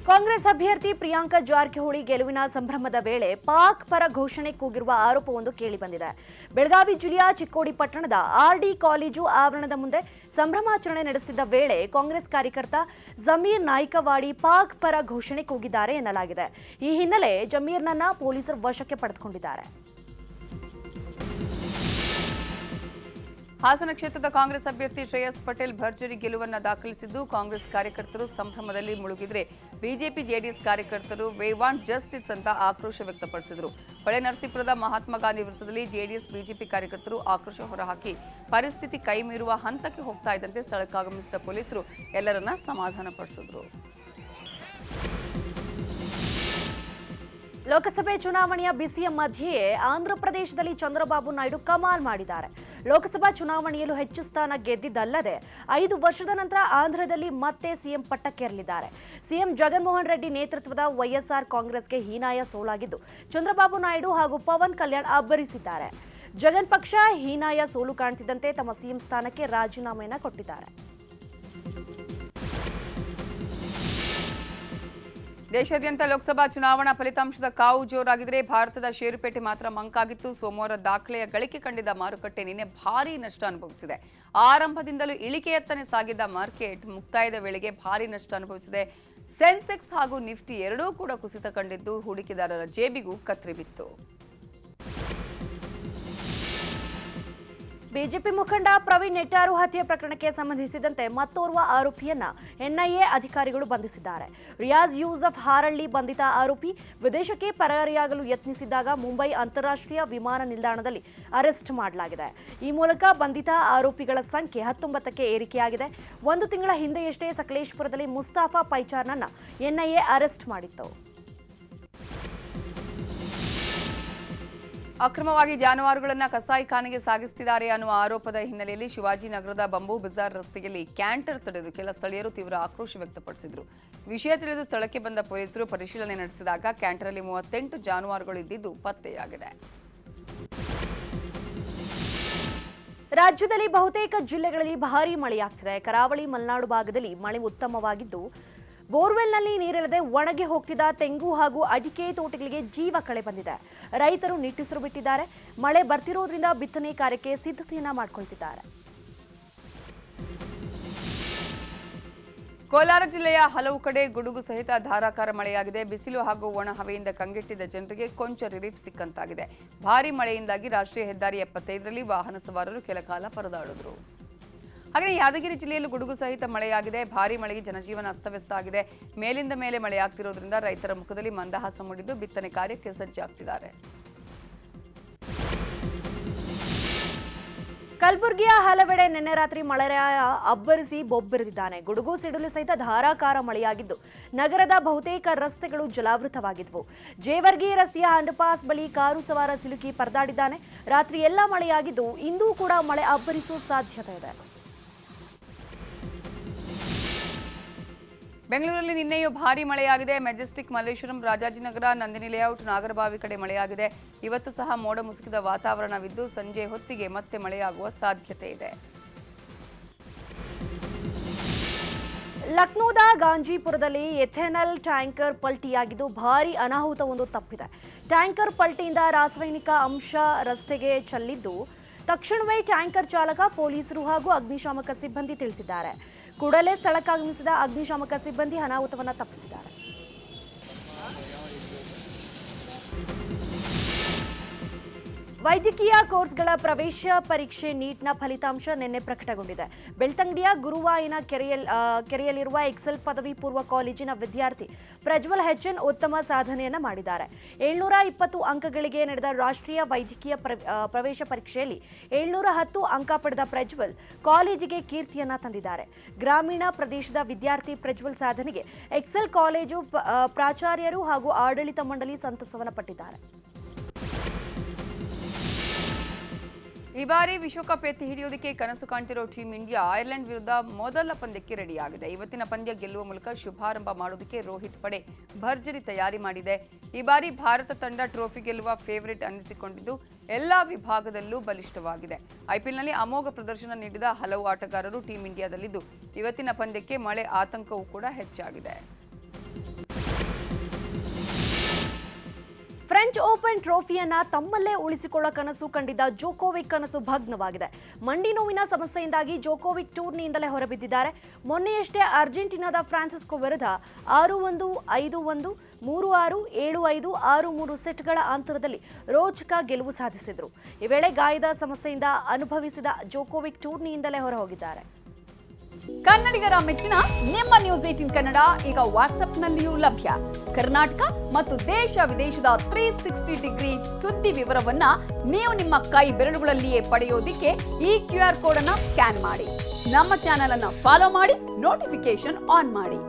ಕಾಂಗ್ರೆಸ್ ಅಭ್ಯರ್ಥಿ ಪ್ರಿಯಾಂಕಾ ಜಾರಕಿಹೊಳಿ ಗೆಲುವಿನ ಸಂಭ್ರಮದ ವೇಳೆ ಪಾಕ್ ಪರ ಘೋಷಣೆ ಕೂಗಿರುವ ಆರೋಪವೊಂದು ಕೇಳಿಬಂದಿದೆ. ಬೆಳಗಾವಿ ಜಿಲ್ಲೆಯ ಚಿಕ್ಕೋಡಿ ಪಟ್ಟಣದ ಆರ್ಡಿ ಕಾಲೇಜು ಆವರಣದ ಮುಂದೆ ಸಂಭ್ರಮಾಚರಣೆ ನಡೆಸುತ್ತಿದ್ದ ವೇಳೆ ಕಾಂಗ್ರೆಸ್ ಕಾರ್ಯಕರ್ತ ಜಮೀರ್ ನಾಯ್ಕವಾಡಿ ಪಾಕ್ ಪರ ಘೋಷಣೆ ಕೂಗಿದ್ದಾರೆ ಎನ್ನಲಾಗಿದೆ. ಈ ಹಿನ್ನೆಲೆ ಜಮೀರ್ನನ್ನ ಪೊಲೀಸರು ವಶಕ್ಕೆ ಪಡೆದುಕೊಂಡಿದ್ದಾರೆ. ಹಾಸನ ಕ್ಷೇತ್ರದ ಕಾಂಗ್ರೆಸ್ ಅಭ್ಯರ್ಥಿ ಶ್ರೇಯಸ್ ಪಟೇಲ್ ಭರ್ಜರಿ ಗೆಲುವನ್ನು ದಾಖಲಿಸಿದ್ದು ಕಾಂಗ್ರೆಸ್ ಕಾರ್ಯಕರ್ತರು ಸಂಭ್ರಮದಲ್ಲಿ ಮುಳುಗಿದ್ರೆ ಬಿಜೆಪಿ ಜೆಡಿಎಸ್ ಕಾರ್ಯಕರ್ತರು ವಿ ವಾಂಟ್ ಜಸ್ಟಿಸ್ ಅಂತ ಆಕ್ರೋಶ ವ್ಯಕ್ತಪಡಿಸಿದರು. ಹೊಳೆನರಸೀಪುರದ ಮಹಾತ್ಮ ಗಾಂಧಿ ವೃತ್ತದಲ್ಲಿ ಜೆಡಿಎಸ್ ಬಿಜೆಪಿ ಕಾರ್ಯಕರ್ತರು ಆಕ್ರೋಶ ಹೊರಹಾಕಿ ಪರಿಸ್ಥಿತಿ ಕೈಮೀರುವ ಹಂತಕ್ಕೆ ಹೋಗ್ತಾ ಇದ್ದಂತೆ ಸ್ಥಳಕ್ಕಾಗಮಿಸಿದ ಪೊಲೀಸರು ಎಲ್ಲರನ್ನ ಸಮಾಧಾನಪಡಿಸಿದರು. ಲೋಕಸಭೆ ಚುನಾವಣೆಯ ಬಿಸಿಯ ಮಧ್ಯೆಯೇ ಆಂಧ್ರಪ್ರದೇಶದಲ್ಲಿ ಚಂದ್ರಬಾಬು ನಾಯ್ಡು ಕಮಾಲ್ ಮಾಡಿದ್ದಾರೆ. ಲೋಕಸಭಾ ಚುನಾವಣೆಯಲ್ಲೂ ಹೆಚ್ಚು ಸ್ಥಾನ ಗೆದ್ದಿದ್ದಲ್ಲದೆ 5 ವರ್ಷದ ನಂತರ ಆಂಧ್ರದಲ್ಲಿ ಮತ್ತೆ ಸಿಎಂ ಪಟ್ಟಕ್ಕೇರಲಿದ್ದಾರೆ. ಸಿಎಂ ಜಗನ್ಮೋಹನ್ ರೆಡ್ಡಿ ನೇತೃತ್ವದ ವೈಎಸ್ಆರ್ ಕಾಂಗ್ರೆಸ್ಗೆ ಹೀನಾಯ ಸೋಲಾಗಿದ್ದು ಚಂದ್ರಬಾಬು ನಾಯ್ಡು ಹಾಗೂ ಪವನ್ ಕಲ್ಯಾಣ್ ಅಬ್ಬರಿಸಿದ್ದಾರೆ. ಜಗನ್ ಪಕ್ಷ ಹೀನಾಯ ಸೋಲು ಕಾಣ್ತಿದ್ದಂತೆ ತಮ್ಮ ಸಿಎಂ ಸ್ಥಾನಕ್ಕೆ ರಾಜೀನಾಮೆಯನ್ನ ಕೊಟ್ಟಿದ್ದಾರೆ. ದೇಶಾದ್ಯಂತ ಲೋಕಸಭಾ ಚುನಾವಣಾ ಫಲಿತಾಂಶದ ಕಾವು ಜೋರಾಗಿದ್ರೆ ಭಾರತದ ಷೇರುಪೇಟೆ ಮಾತ್ರ ಮಂಕಾಗಿತ್ತು. ಸೋಮವಾರ ದಾಖಲೆಯ ಗಳಿಕೆ ಕಂಡಿದ್ದ ಮಾರುಕಟ್ಟೆ ನಿನ್ನೆ ಭಾರೀ ನಷ್ಟ ಅನುಭವಿಸಿದೆ. ಆರಂಭದಿಂದಲೂ ಇಳಿಕೆಯತ್ತನೆ ಸಾಗಿದ್ದ ಮಾರ್ಕೆಟ್ ಮುಕ್ತಾಯದ ವೇಳೆಗೆ ಭಾರೀ ನಷ್ಟ ಅನುಭವಿಸಿದೆ. ಸೆನ್ಸೆಕ್ಸ್ ಹಾಗೂ ನಿಫ್ಟಿ ಎರಡೂ ಕೂಡ ಕುಸಿತ ಕಂಡಿದ್ದು ಹೂಡಿಕೆದಾರರ ಜೇಬಿಗೂ ಕತ್ತರಿ ಬಿತ್ತು. ಬಿಜೆಪಿ ಮುಖಂಡ ಪ್ರವೀಣ್ ನೆಟ್ಟಾರು ಹತ್ಯೆ ಪ್ರಕರಣಕ್ಕೆ ಸಂಬಂಧಿಸಿದಂತೆ ಮತ್ತೋರ್ವ ಆರೋಪಿಯನ್ನ ಎನ್ಐಎ ಅಧಿಕಾರಿಗಳು ಬಂಧಿಸಿದ್ದಾರೆ. ರಿಯಾಜ್ ಯೂಸಫ್ ಹಾರಳ್ಳಿ ಬಂಧಿತ ಆರೋಪಿ ವಿದೇಶಕ್ಕೆ ಪರಾರಿಯಾಗಲು ಯತ್ನಿಸಿದ್ದಾಗ ಮುಂಬೈ ಅಂತಾರಾಷ್ಟ್ರೀಯ ವಿಮಾನ ನಿಲ್ದಾಣದಲ್ಲಿ ಅರೆಸ್ಟ್ ಮಾಡಲಾಗಿದೆ. ಈ ಮೂಲಕ ಬಂಧಿತ ಆರೋಪಿಗಳ ಸಂಖ್ಯೆ 19ಕ್ಕೆ ಏರಿಕೆಯಾಗಿದೆ. 1 ತಿಂಗಳ ಹಿಂದೆಯಷ್ಟೇ ಸಕಲೇಶಪುರದಲ್ಲಿ ಮುಸ್ತಾಫಾ ಪೈಚಾರ್ನನ್ನ ಎನ್ಐಎ ಅರೆಸ್ಟ್ ಮಾಡಿತ್ತು. ಅಕ್ರಮವಾಗಿ ಜಾನುವಾರುಗಳನ್ನು ಕಸಾಯಿಖಾನೆಗೆ ಸಾಗಿಸುತ್ತಿದ್ದಾರೆ ಅನ್ನುವ ಆರೋಪದ ಹಿನ್ನೆಲೆಯಲ್ಲಿ ಶಿವಾಜಿನಗರದ ಬಂಬೂ ಬಜಾರ್ ರಸ್ತೆಯಲ್ಲಿ ಕ್ಯಾಂಟರ್ ತಡೆದು ಕೆಲ ಸ್ಥಳೀಯರು ತೀವ್ರ ಆಕ್ರೋಶ ವ್ಯಕ್ತಪಡಿಸಿದರು. ವಿಷಯ ತಿಳಿದು ಸ್ಥಳಕ್ಕೆ ಬಂದ ಪೊಲೀಸರು ಪರಿಶೀಲನೆ ನಡೆಸಿದಾಗ ಕ್ಯಾಂಟರ್ನಲ್ಲಿ 38 ಜಾನುವಾರುಗಳು ಇದ್ದಿದ್ದು ಪತ್ತೆಯಾಗಿದೆ. ರಾಜ್ಯದಲ್ಲಿ ಬಹುತೇಕ ಜಿಲ್ಲೆಗಳಲ್ಲಿ ಭಾರೀ ಮಳೆಯಾಗ್ತಿದೆ. ಕರಾವಳಿ ಮಲೆನಾಡು ಭಾಗದಲ್ಲಿ ಮಳೆ ಉತ್ತಮವಾಗಿದ್ದು ಬೋರ್ವೆಲ್ನಲ್ಲಿ ನೀರಿಲ್ಲದೆ ಒಣಗಿ ಹೋಗ್ತಿದ್ದ ತೆಂಗು ಹಾಗೂ ಅಡಿಕೆ ತೋಟಗಳಿಗೆ ಜೀವ ಕಳೆ ಬಂದಿದೆ. ರೈತರು ನಿಟ್ಟುಸಿರು ಬಿಟ್ಟಿದ್ದಾರೆ. ಮಳೆ ಬರ್ತಿರೋದ್ರಿಂದ ಬಿತ್ತನೆ ಕಾರ್ಯಕ್ಕೆ ಸಿದ್ಧತೆಯನ್ನ ಮಾಡಿಕೊಳ್ತಿದ್ದಾರೆ. ಕೋಲಾರ ಜಿಲ್ಲೆಯ ಹಲವು ಕಡೆ ಗುಡುಗು ಸಹಿತ ಧಾರಾಕಾರ ಮಳೆಯಾಗಿದೆ. ಬಿಸಿಲು ಹಾಗೂ ಒಣ ಹವೆಯಿಂದ ಕಂಗೆಟ್ಟಿದ್ದ ಜನರಿಗೆ ಕೊಂಚ ರಿಲೀಫ್ ಸಿಕ್ಕಂತಾಗಿದೆ. ಭಾರೀ ಮಳೆಯಿಂದಾಗಿ ರಾಷ್ಟ್ರೀಯ ಹೆದ್ದಾರಿ 75ರಲ್ಲಿ ವಾಹನ ಸವಾರರು ಕೆಲ ಕಾಲ ಪರದಾಡಿದರು. ಹಾಗೆ ಯಾದಗಿರಿ ಜಿಲ್ಲೆಯಲ್ಲೂ ಗುಡುಗು ಸಹಿತ ಮಳೆಯಾಗಿದೆ. ಭಾರೀ ಮಳೆಗೆ ಜನಜೀವನ ಅಸ್ತವ್ಯಸ್ತ ಆಗಿದೆ. ಮೇಲಿಂದ ಮೇಲೆ ಮಳೆಯಾಗ್ತಿರೋದ್ರಿಂದ ರೈತರ ಮುಖದಲ್ಲಿ ಮಂದಹಾಸ ಮೂಡಿದ್ದು ಬಿತ್ತನೆ ಕಾರ್ಯಕ್ಕೆ ಸಜ್ಜಾಗ್ತಿದ್ದಾರೆ. ಕಲಬುರಗಿಯ ಹಲವೆಡೆ ನಿನ್ನೆ ರಾತ್ರಿ ಮಳೆರಾಯ ಅಬ್ಬರಿಸಿ ಬೊಬ್ಬರಿದಿದ್ದಾನೆ. ಗುಡುಗು ಸಿಡಿಲು ಸಹಿತ ಧಾರಾಕಾರ ಮಳೆಯಾಗಿದ್ದು ನಗರದ ಬಹುತೇಕ ರಸ್ತೆಗಳು ಜಲಾವೃತವಾಗಿದ್ವು. ಜೇವರ್ಗಿ ರಸ್ತೆಯ ಅಂಡರ್ಪಾಸ್ ಬಳಿ ಕಾರು ಸವಾರ ಸಿಲುಕಿ ಪರದಾಡಿದ್ದಾನೆ. ರಾತ್ರಿ ಎಲ್ಲ ಮಳೆಯಾಗಿದ್ದು ಇಂದೂ ಕೂಡ ಮಳೆ ಅಬ್ಬರಿಸುವ ಸಾಧ್ಯತೆ ಇದೆ. ಬೆಂಗಳೂರಲ್ಲಿ ನಿನ್ನೆಯೂ ಭಾರೀ ಮಳೆಯಾಗಿದೆ. ಮೆಜೆಸ್ಟಿಕ್, ಮಲ್ಲೇಶ್ವರಂ, ರಾಜಾಜಿನಗರ, ನಂದಿನಿ ಲೇಔಟ್, ನಾಗರಬಾವಿ ಕಡೆ ಮಳೆಯಾಗಿದೆ. ಇವತ್ತು ಸಹ ಮೋಡ ಮುಸುಕಿದ ವಾತಾವರಣವಿದ್ದು ಸಂಜೆ ಹೊತ್ತಿಗೆ ಮತ್ತೆ ಮಳೆಯಾಗುವ ಸಾಧ್ಯತೆ ಇದೆ. ಲಕ್ನೋದ ಗಾಂಜಿಪುರದಲ್ಲಿ ಎಥೆನಾಲ್ ಟ್ಯಾಂಕರ್ ಪಲ್ಟಿಯಾಗಿದ್ದು ಭಾರೀ ಅನಾಹುತವೊಂದು ತಪ್ಪಿದೆ. ಟ್ಯಾಂಕರ್ ಪಲ್ಟಿಯಿಂದ ರಾಸಾಯನಿಕ ಅಂಶ ರಸ್ತೆಗೆ ಚೆಲ್ಲಿದ್ದು ತಕ್ಷಣವೇ ಟ್ಯಾಂಕರ್ ಚಾಲಕ, ಪೊಲೀಸರು ಹಾಗೂ ಅಗ್ನಿಶಾಮಕ ಸಿಬ್ಬಂದಿ ತಿಳಿಸಿದ್ದಾರೆ. ಕೂಡಲೇ ಸ್ಥಳಕ್ಕಾಗಮಿಸಿದ ಅಗ್ನಿಶಾಮಕ ಸಿಬ್ಬಂದಿ ಅನಾಹುತವನ್ನು ತಪ್ಪಿಸಿದ್ದಾರೆ. ವೈದ್ಯಕೀಯ ಕೋರ್ಸ್ಗಳ ಪ್ರವೇಶ ಪರೀಕ್ಷೆ ನೀಟ್ನ ಫಲಿತಾಂಶ ನಿನ್ನೆ ಪ್ರಕಟಗೊಂಡಿದೆ. ಬೆಳ್ತಂಗಡಿಯ ಗುರುವಾಯಿನ ಕೆರೆಯಲ್ಲಿರುವ ಎಕ್ಸೆಲ್ ಪದವಿ ಪೂರ್ವ ಕಾಲೇಜಿನ ವಿದ್ಯಾರ್ಥಿ ಪ್ರಜ್ವಲ್ HN ಉತ್ತಮ ಸಾಧನೆಯನ್ನ ಮಾಡಿದ್ದಾರೆ. 720 ಅಂಕಗಳಿಗೆ ನಡೆದ ರಾಷ್ಟ್ರೀಯ ವೈದ್ಯಕೀಯ ಪ್ರವೇಶ ಪರೀಕ್ಷೆಯಲ್ಲಿ 710 ಅಂಕ ಪಡೆದ ಪ್ರಜ್ವಲ್ ಕಾಲೇಜಿಗೆ ಕೀರ್ತಿಯನ್ನ ತಂದಿದ್ದಾರೆ. ಗ್ರಾಮೀಣ ಪ್ರದೇಶದ ವಿದ್ಯಾರ್ಥಿ ಪ್ರಜ್ವಲ್ ಸಾಧನೆಗೆ ಎಕ್ಸೆಲ್ ಕಾಲೇಜು ಪ್ರಾಚಾರ್ಯರು ಹಾಗೂ ಆಡಳಿತ ಮಂಡಳಿ ಸಂತಸವನ್ನ ಪಟ್ಟಿದ್ದಾರೆ. ಈ ಬಾರಿ ವಿಶ್ವಕಪ್ ಎತ್ತಿ ಹಿಡಿಯೋದಕ್ಕೆ ಕನಸು ಕಾಣ್ತಿರೋ ಟೀಂ ಇಂಡಿಯಾ ಐರ್ಲೆಂಡ್ ವಿರುದ್ಧ ಮೊದಲ ಪಂದ್ಯಕ್ಕೆ ರೆಡಿಯಾಗಿದೆ. ಇವತ್ತಿನ ಪಂದ್ಯ ಗೆಲ್ಲುವ ಮೂಲಕ ಶುಭಾರಂಭ ಮಾಡೋದಕ್ಕೆ ರೋಹಿತ್ ಪಡೆ ಭರ್ಜರಿ ತಯಾರಿ ಮಾಡಿದೆ. ಈ ಬಾರಿ ಭಾರತ ತಂಡ ಟ್ರೋಫಿ ಗೆಲ್ಲುವ ಫೇವರಿಟ್ ಅನ್ನಿಸಿಕೊಂಡಿದ್ದು ಎಲ್ಲಾ ವಿಭಾಗದಲ್ಲೂ ಬಲಿಷ್ಠವಾಗಿದೆ. ಐಪಿಎಲ್ನಲ್ಲಿ ಅಮೋಘ ಪ್ರದರ್ಶನ ನೀಡಿದ ಹಲವು ಆಟಗಾರರು ಟೀಂ ಇಂಡಿಯಾದಲ್ಲಿದ್ದು ಇವತ್ತಿನ ಪಂದ್ಯಕ್ಕೆ ಮಳೆ ಆತಂಕವೂ ಕೂಡ ಹೆಚ್ಚಾಗಿದೆ. ಫ್ರೆಂಚ್ ಓಪನ್ ಟ್ರೋಫಿಯನ್ನ ತಮ್ಮಲ್ಲೇ ಉಳಿಸಿಕೊಳ್ಳೋ ಕನಸು ಕಂಡಿದ್ದ ಜೋಕೋವಿಕ್ ಕನಸು ಭಗ್ನವಾಗಿದೆ. ಮಂಡಿ ನೋವಿನ ಸಮಸ್ಯೆಯಿಂದಾಗಿ ಜೋಕೋವಿಕ್ ಟೂರ್ನಿಯಿಂದಲೇ ಹೊರಬಿದ್ದಿದ್ದಾರೆ. ಮೊನ್ನೆಯಷ್ಟೇ ಅರ್ಜೆಂಟೀನಾದ ಫ್ರಾನ್ಸಿಸ್ಕೋ ವಿರುದ್ಧ 6-1, 5-1, 3-6, 7-5, 6-3 ಸೆಟ್ಗಳ ಅಂತರದಲ್ಲಿ ರೋಚಕ ಗೆಲುವು ಸಾಧಿಸಿದರು. ಈ ವೇಳೆ ಗಾಯದ ಸಮಸ್ಯೆಯಿಂದ ಅನುಭವಿಸಿದ ಜೋಕೋವಿಕ್ ಟೂರ್ನಿಯಿಂದಲೇ ಹೊರಹೋಗಿದ್ದಾರೆ. ಕನ್ನಡಿಗರ ಮೆಚ್ಚಿನ ನಿಮ್ಮ ನ್ಯೂಸ್ 18 ಕನ್ನಡ ಈಗ ವಾಟ್ಸ್ಆಪ್ನಲ್ಲಿಯೂ ಲಭ್ಯ. ಕರ್ನಾಟಕ ಮತ್ತು ದೇಶ ವಿದೇಶದ 360 ಡಿಗ್ರಿ ಸುದ್ದಿ ವಿವರವನ್ನ ನೀವು ನಿಮ್ಮ ಕೈ ಬೆರಳುಗಳಲ್ಲಿಯೇ ಪಡೆಯೋದಿಕ್ಕೆ ಈ QR ಕೋಡ್ ಅನ್ನ ಸ್ಕ್ಯಾನ್ ಮಾಡಿ. ನಮ್ಮ ಚಾನೆಲ್ ಅನ್ನ ಫಾಲೋ ಮಾಡಿ, ನೋಟಿಫಿಕೇಶನ್ ಆನ್ ಮಾಡಿ.